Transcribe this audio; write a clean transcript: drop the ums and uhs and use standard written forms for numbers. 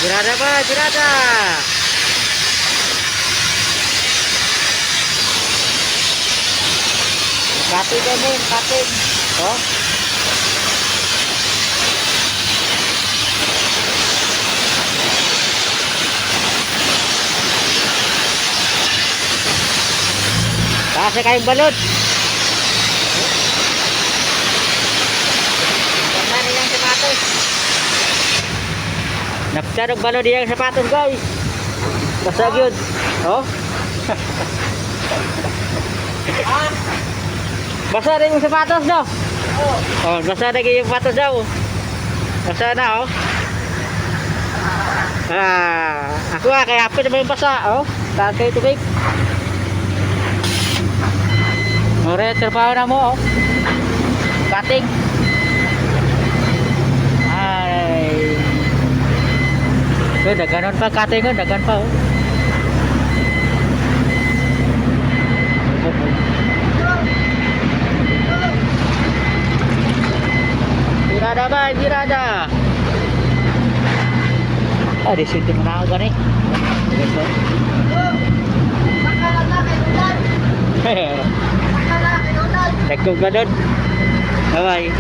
Jirada ba? Jirada! Kating ka mo, kating. Oh. Kasi kayong balot. Ganda nilang sapatos. Napsarog balot niyang sapatos, guys. Basag yun. Oh. Basa rin yung sapatos, no? Oh, basa na yung sapatos daw. Basa na, oh. Ako kaya hapin naman yung basa, oh. Saan kayo tubig? Ore, trabaho na mo, oh. Cutting. Ay. So, daganon pa, cutting ko, dagan pa, oh. Tirada ba, tirada. Di situ mo na ako gani. Ito. Hehehe. Nagkong ganun. Bye-bye.